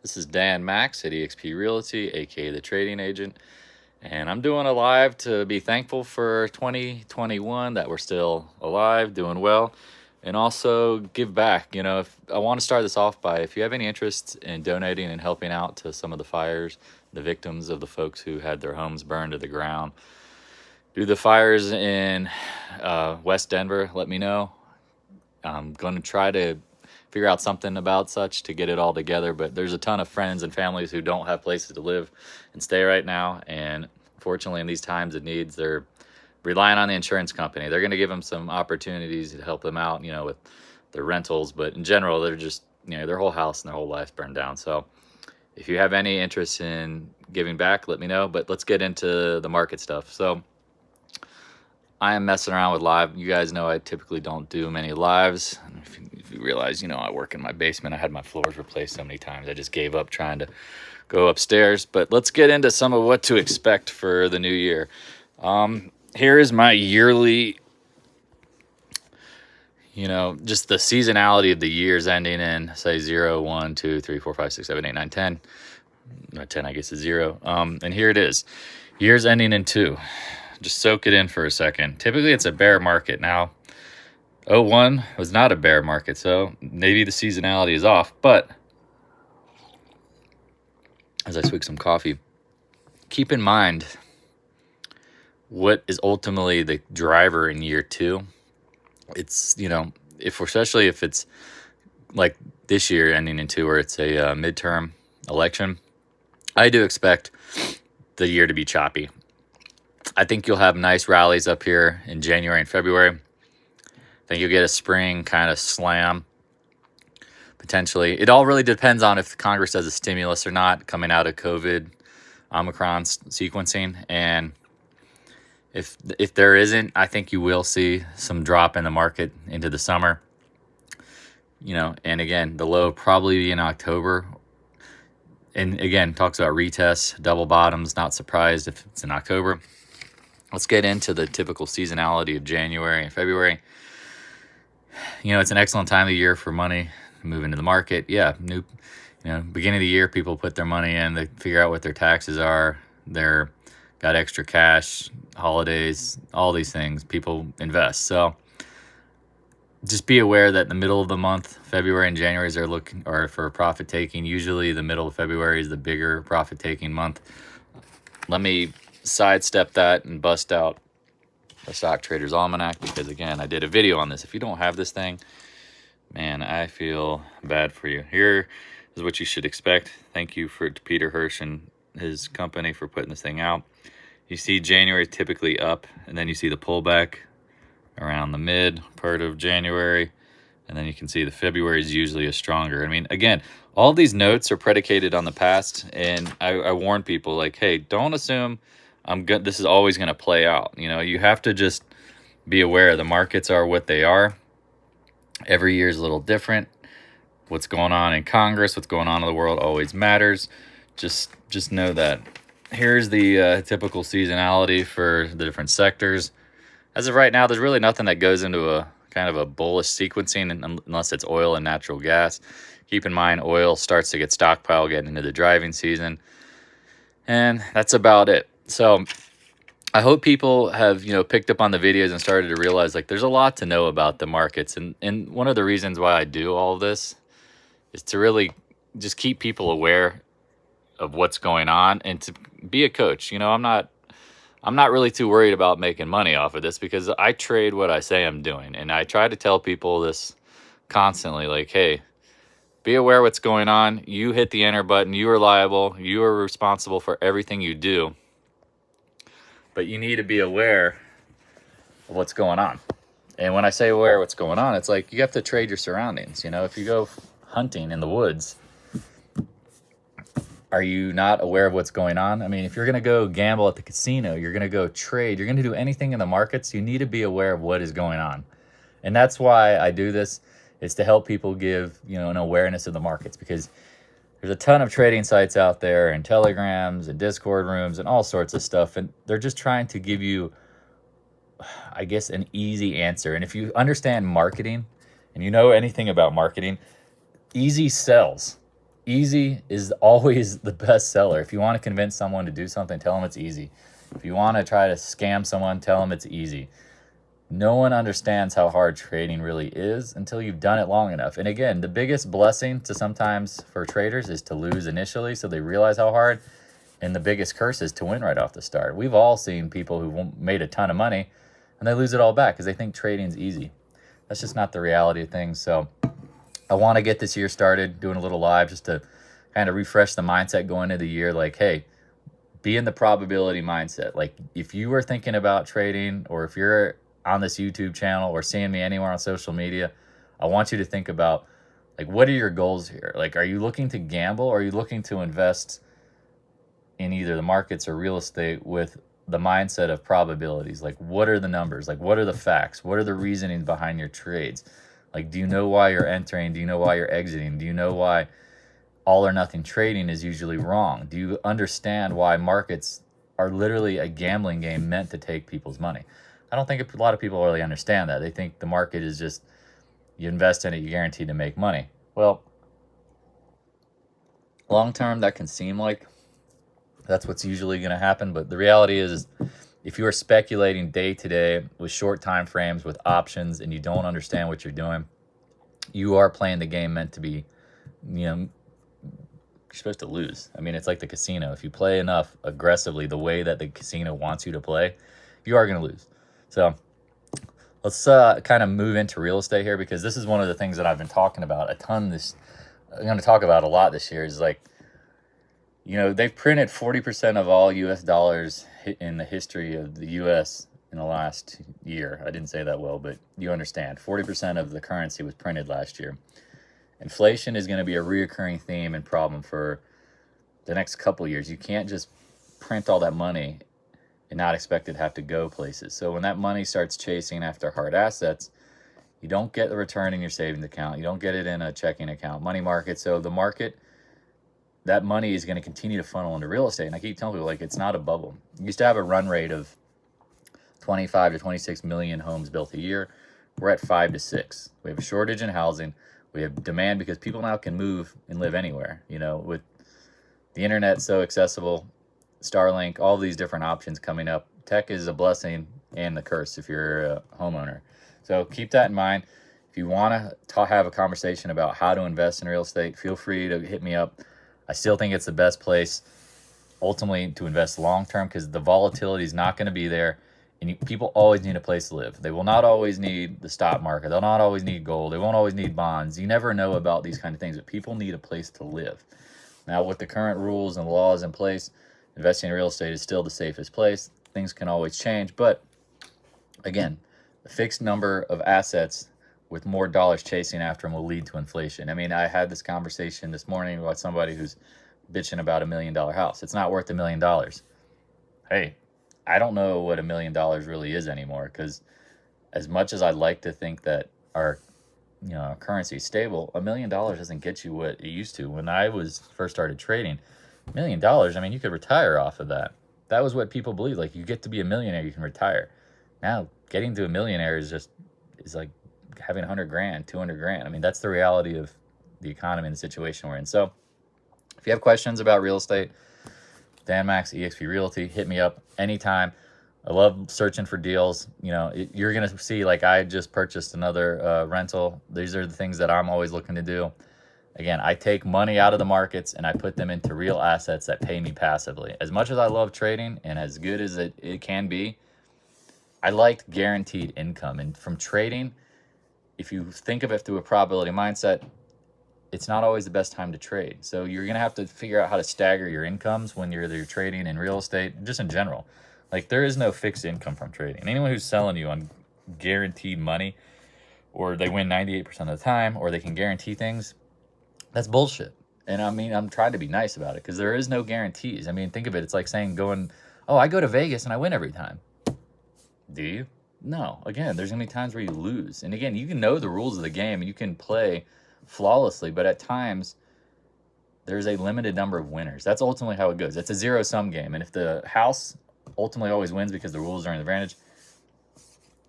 This is Dan Max at eXp Realty, aka the Trading Agent, and I'm doing a live to be thankful for 2021 that we're still alive, doing well, and also give back. If I want to start this off by, if you have any interest in donating and helping out to some of the fires, the victims of the folks who had their homes burned to the ground, do the fires in West Denver, let me know. I'm going to try to figure out something about such to get it all together, but there's a ton of friends and families who don't have places to live and stay right now, and unfortunately in these times of needs, they're relying on the insurance company. They're going to give them some opportunities to help them out, with their rentals, but in general, they're just, their whole house and their whole life's burned down. So if you have any interest in giving back, let me know. But let's get into the market stuff. So I am messing around with live. You guys know I typically don't do many lives. If you realize, I work in my basement. I had my floors replaced so many times. I just gave up trying to go upstairs. But let's get into some of what to expect for the new year. Here is my yearly, just the seasonality of the years ending in, say, 0, 1, 2, 3, 4, 5, 6, 7, 8, 9, 10. Not 10, I guess, is 0. And here it is. Years ending in 2. Just soak it in for a second. Typically, it's a bear market. Now, 01 was not a bear market, so maybe the seasonality is off. But as I swig some coffee, keep in mind what is ultimately the driver in year 2. It's, especially if it's like this year ending in 2, where it's a midterm election, I do expect the year to be choppy. I think you'll have nice rallies up here in January and February. I think you'll get a spring kind of slam, potentially. It all really depends on if Congress does a stimulus or not coming out of COVID, Omicron sequencing. And if there isn't, I think you will see some drop in the market into the summer. And again, the low probably be in October. And again, talks about retests, double bottoms, not surprised if it's in October. Let's get into the typical seasonality of January and February. It's an excellent time of the year for money to move into the market. Yeah, beginning of the year, people put their money in, they figure out what their taxes are, they're got extra cash, holidays, all these things, people invest. So just be aware that in the middle of the month, February and January are for profit taking. Usually the middle of February is the bigger profit taking month. Let me sidestep that and bust out the Stock Trader's Almanac, because again, I did a video on this. If you don't have this thing, man, I feel bad for you. Here is what you should expect. Thank you to Peter Hirsch and his company for putting this thing out. You see January typically up, and then you see the pullback around the mid part of January, and then you can see the February is usually a stronger. I mean, again, all these notes are predicated on the past, and I warn people, like, hey, don't assume this is always going to play out. You have to just be aware the markets are what they are. Every year is a little different. What's going on in Congress, what's going on in the world always matters. Just know that. Here's the typical seasonality for the different sectors. As of right now, there's really nothing that goes into a kind of a bullish sequencing unless it's oil and natural gas. Keep in mind, oil starts to get stockpiled getting into the driving season. And that's about it. So I hope people have, picked up on the videos and started to realize, like, there's a lot to know about the markets. And one of the reasons why I do all of this is to really just keep people aware of what's going on and to be a coach. I'm not really too worried about making money off of this, because I trade what I say I'm doing. And I try to tell people this constantly, like, hey, be aware what's going on. You hit the enter button. You are liable. You are responsible for everything you do. But you need to be aware of what's going on. And when I say aware of what's going on, it's like you have to trade your surroundings. If you go hunting in the woods, are you not aware of what's going on? I mean, if you're going to go gamble at the casino, you're going to go trade, you're going to do anything in the markets, you need to be aware of what is going on. And that's why I do this, is to help people give, an awareness of the markets, because there's a ton of trading sites out there, and telegrams and Discord rooms and all sorts of stuff. And they're just trying to give you, I guess, an easy answer. And if you understand marketing and you know anything about marketing, easy sells. Easy is always the best seller. If you want to convince someone to do something, tell them it's easy. If you want to try to scam someone, tell them it's easy. No one understands how hard trading really is until you've done it long enough. And again, the biggest blessing to sometimes for traders is to lose initially so they realize how hard. And the biggest curse is to win right off the start. We've all seen people who've made a ton of money and they lose it all back because they think trading's easy. That's just not the reality of things. So I want to get this year started doing a little live just to kind of refresh the mindset going into the year. Like, hey, be in the probability mindset. Like if you were thinking about trading, or if you're on this YouTube channel or seeing me anywhere on social media, I want you to think about, like, what are your goals here? Like, are you looking to gamble, or are you looking to invest in either the markets or real estate with the mindset of probabilities? Like, what are the numbers? Like, what are the facts? What are the reasoning behind your trades? Like, do you know why you're entering? Do you know why you're exiting? Do you know why all or nothing trading is usually wrong? Do you understand why markets are literally a gambling game meant to take people's money? I don't think a lot of people really understand that. They think the market is just, you invest in it, you're guaranteed to make money. Well, long term, that can seem like that's what's usually going to happen. But the reality is if you are speculating day to day with short time frames, with options, and you don't understand what you're doing, you are playing the game meant to be, you're supposed to lose. I mean, it's like the casino. If you play enough aggressively the way that the casino wants you to play, you are going to lose. So let's kind of move into real estate here, because this is one of the things that I've been talking about a ton I'm going to talk about a lot this year. Is like, they've printed 40% of all US dollars in the history of the US in the last year. I didn't say that well, but you understand. 40% of the currency was printed last year. Inflation is going to be a reoccurring theme and problem for the next couple years. You can't just print all that money and not expect it to have to go places. So when that money starts chasing after hard assets, you don't get the return in your savings account. You don't get it in a checking account, money market. So the market, that money is going to continue to funnel into real estate. And I keep telling people, like, it's not a bubble. You used to have a run rate of 25 to 26 million homes built a year. We're at 5 to 6. We have a shortage in housing. We have demand because people now can move and live anywhere. With the internet so accessible, Starlink, all these different options coming up. Tech is a blessing and the curse if you're a homeowner. So keep that in mind. If you want to have a conversation about how to invest in real estate, feel free to hit me up. I still think it's the best place ultimately to invest long term, because the volatility is not going to be there. And people always need a place to live. They will not always need the stock market. They'll not always need gold. They won't always need bonds. You never know about these kind of things, but people need a place to live. Now, with the current rules and laws in place, investing in real estate is still the safest place. Things can always change. But again, a fixed number of assets with more dollars chasing after them will lead to inflation. I mean, I had this conversation this morning about somebody who's bitching about $1 million house. It's not worth $1 million. Hey, I don't know what $1 million really is anymore, because as much as I'd like to think that our currency is stable, $1 million doesn't get you what it used to. When I first started trading, $1 million, I mean, you could retire off of that. That was what people believe. Like, you get to be a millionaire, you can retire. Now, getting to a millionaire is like having 100 grand, 200 grand. I mean, that's the reality of the economy and the situation we're in. So if you have questions about real estate, Dan Max, eXp Realty, hit me up anytime. I love searching for deals. You're going to see, like, I just purchased another rental. These are the things that I'm always looking to do. Again, I take money out of the markets and I put them into real assets that pay me passively. As much as I love trading and as good as it can be, I liked guaranteed income. And from trading, if you think of it through a probability mindset, it's not always the best time to trade. So you're going to have to figure out how to stagger your incomes when you're trading in real estate, just in general. Like, there is no fixed income from trading. Anyone who's selling you on guaranteed money, or they win 98% of the time, or they can guarantee things, that's bullshit. And I mean, I'm trying to be nice about it, because there is no guarantees. I mean, think of it. It's like saying I go to Vegas and I win every time. Do you? No. Again, there's going to be times where you lose. And again, you can know the rules of the game and you can play flawlessly, but at times there's a limited number of winners. That's ultimately how it goes. It's a zero-sum game. And if the house ultimately always wins because the rules are an advantage,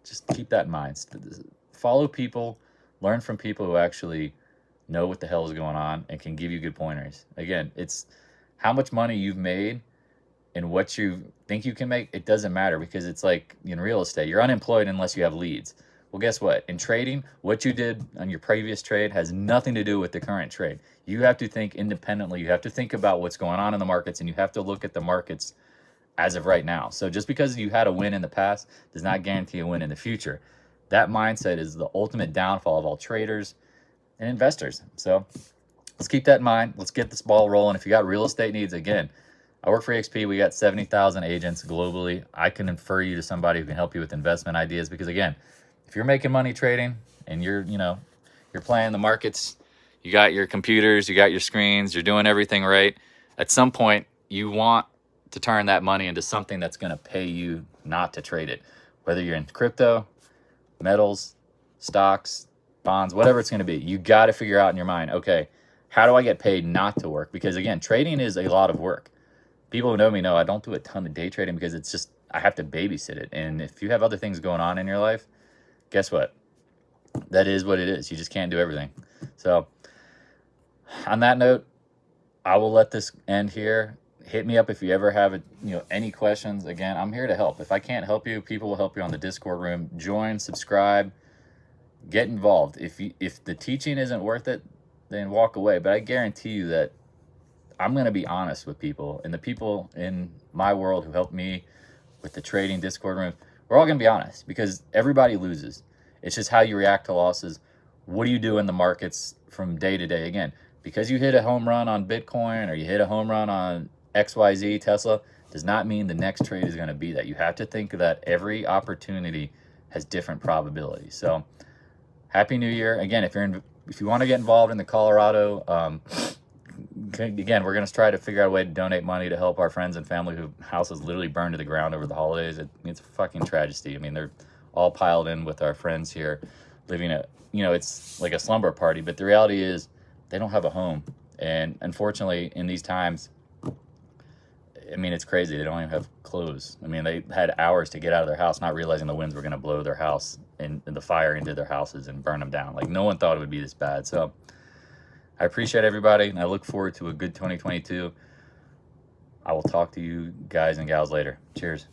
just keep that in mind. Follow people, learn from people who actually know what the hell is going on, and can give you good pointers. Again, it's how much money you've made and what you think you can make. It doesn't matter, because it's like in real estate, you're unemployed unless you have leads. Well, guess what? In trading, what you did on your previous trade has nothing to do with the current trade. You have to think independently. You have to think about what's going on in the markets, and you have to look at the markets as of right now. So just because you had a win in the past does not guarantee a win in the future. That mindset is the ultimate downfall of all traders and investors. So let's keep that in mind. Let's get this ball rolling. If you got real estate needs, again, I work for EXP. We got 70,000 agents globally. I can refer you to somebody who can help you with investment ideas, because again, if you're making money trading and you're playing the markets, you got your computers, you got your screens, you're doing everything right, at some point you want to turn that money into something that's going to pay you not to trade it. Whether you're in crypto, metals, stocks, bonds, whatever it's going to be, you got to figure out in your mind, okay, how do I get paid not to work? Because again, trading is a lot of work. People who know me know I don't do a ton of day trading, because it's just, I have to babysit it. And if you have other things going on in your life, guess what? That is what it is. You just can't do everything. So on that note, I will let this end here. Hit me up if you ever have any questions. Again, I'm here to help. If I can't help you, people will help you on the Discord room. Join, subscribe, get involved. If the teaching isn't worth it, then walk away. But I guarantee you that I'm going to be honest with people, and the people in my world who help me with the trading Discord room, we're all going to be honest, because everybody loses. It's just how you react to losses. What do you do in the markets from day to day? Again, because you hit a home run on Bitcoin or you hit a home run on XYZ, Tesla, does not mean the next trade is going to be that. You have to think that every opportunity has different probabilities. So Happy New Year. Again, if you want to get involved in the Colorado, again, we're going to try to figure out a way to donate money to help our friends and family whose houses literally burned to the ground over the holidays. It's a fucking tragedy. I mean, they're all piled in with our friends here, living it's like a slumber party. But the reality is they don't have a home. And unfortunately, in these times, I mean, it's crazy. They don't even have clothes. I mean, they had hours to get out of their house, not realizing the winds were going to blow their house and the fire into their houses and burn them down. Like, no one thought it would be this bad. So I appreciate everybody, and I look forward to a good 2022. I will talk to you guys and gals later. Cheers.